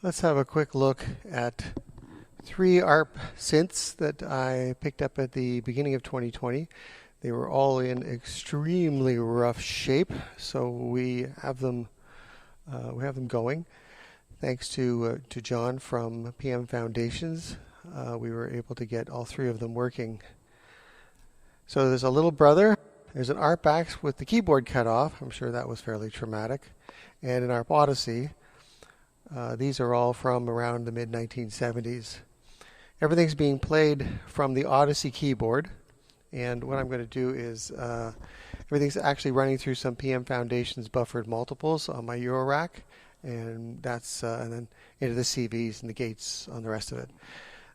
Let's have a quick look at 3 ARP synths that I picked up at the beginning of 2020. They were all in extremely rough shape, so we have them going. Thanks to John from PM Foundations, we were able to get all 3 of them working. So there's a little brother. There's an ARP Axxe with the keyboard cut off. I'm sure that was fairly traumatic. And an ARP Odyssey. These are all from around the mid-1970s. Everything's being played from the Odyssey keyboard. And what I'm going to do is, everything's actually running through some PM Foundations buffered multiples on my Euro rack. And that's and then into the CVs and the gates on the rest of it.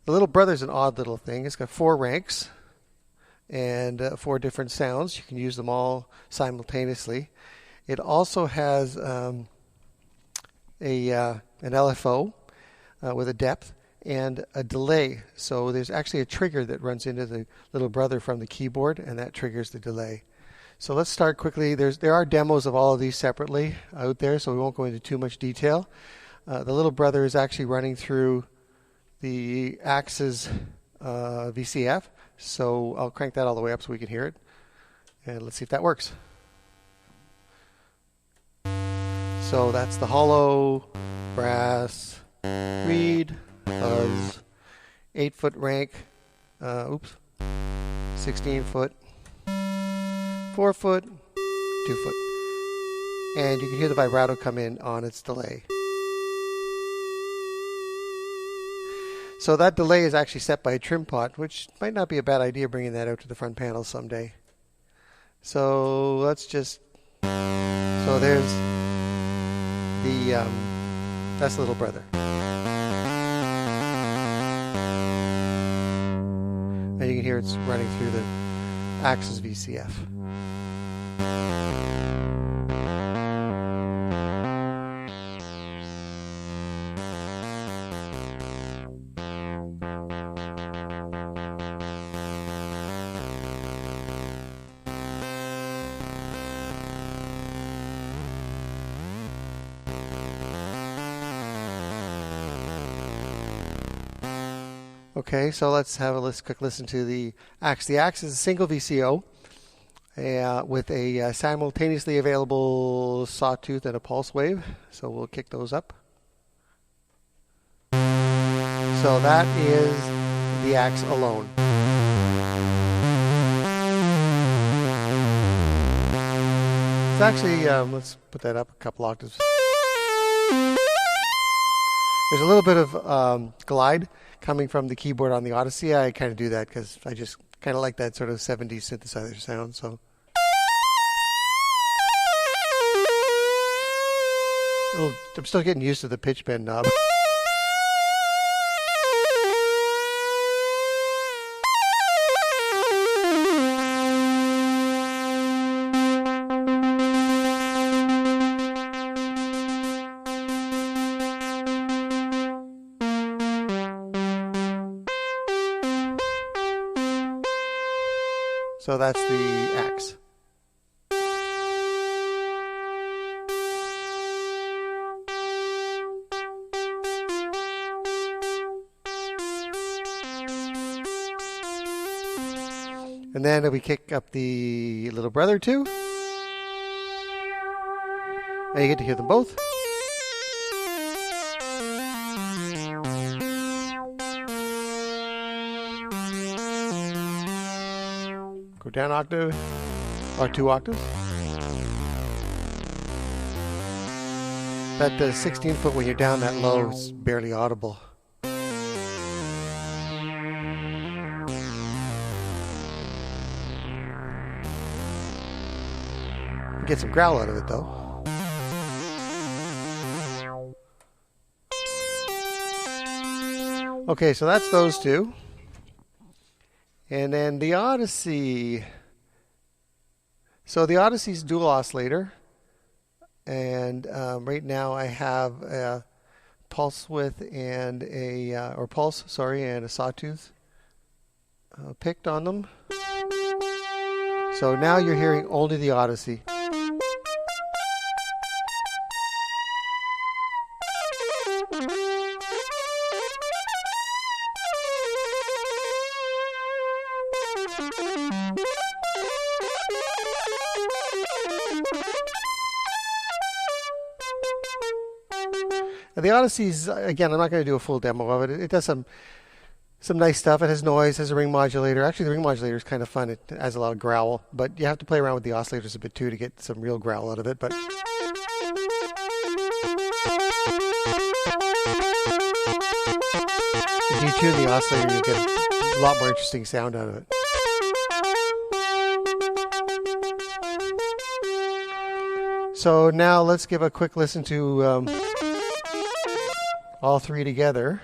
The little brother's an odd little thing. It's got 4 ranks and 4 different sounds. You can use them all simultaneously. It also has an LFO with a depth and a delay. So there's actually a trigger that runs into the little brother from the keyboard, and that triggers the delay. So let's start quickly. There are demos of all of these separately out there, so we won't go into too much detail. The little brother is actually running through the Axxe's VCF, so I'll crank that all the way up so we can hear it. And let's see if that works. So that's the hollow, brass, reed, fuzz, 8-foot rank, 16-foot, 4-foot, 2-foot. And you can hear the vibrato come in on its delay. So that delay is actually set by a trim pot, which might not be a bad idea bringing that out to the front panel someday. So let's just, so there's that's the little brother. And you can hear it's running through the Axxe's VCF. Okay, so let's have a quick listen to the Axxe. The Axxe is a single VCO with a simultaneously available sawtooth and a pulse wave. So we'll kick those up. So that is the Axxe alone. It's actually, let's put that up a couple octaves. There's a little bit of glide coming from the keyboard on the Odyssey. I kind of do that because I just kind of like that sort of 70s synthesizer sound. So I'm still getting used to the pitch bend knob. So that's the Axxe. And then we kick up the little brother too. And you get to hear them both. Go down octave, or 2 octaves. That 16-foot, when you're down that low, is barely audible. You get some growl out of it, though. Okay, so that's those 2. And then the Odyssey. So the Odyssey's dual oscillator. And right now I have a pulse width and a sawtooth picked on them. So now you're hearing only the Odyssey. Now the Odyssey's, again, I'm not going to do a full demo of it. It does some nice stuff. It has noise, has a ring modulator. Actually, the ring modulator is kind of fun. It has a lot of growl, but you have to play around with the oscillators a bit too to get some real growl out of it. But if you tune the oscillator, you'll get a lot more interesting sound out of it. So now let's give a quick listen to all three together.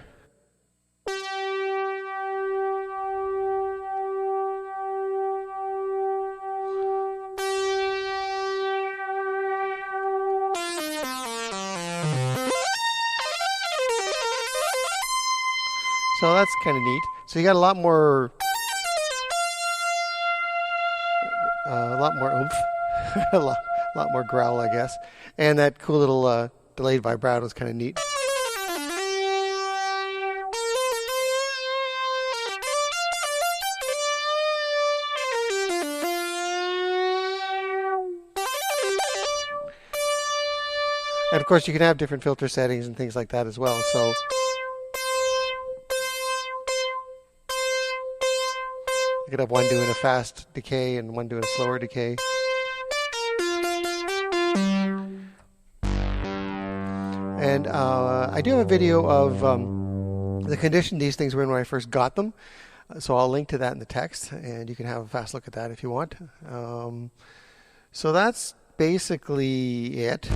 So that's kind of neat. So you got a lot more oomph, a lot more growl, I guess. And that cool little delayed vibrato is kind of neat. And of course, you can have different filter settings and things like that as well. So you could have one doing a fast decay and one doing a slower decay. And I do have a video of the condition these things were in when I first got them. So I'll link to that in the text, and you can have a fast look at that if you want. So that's basically it.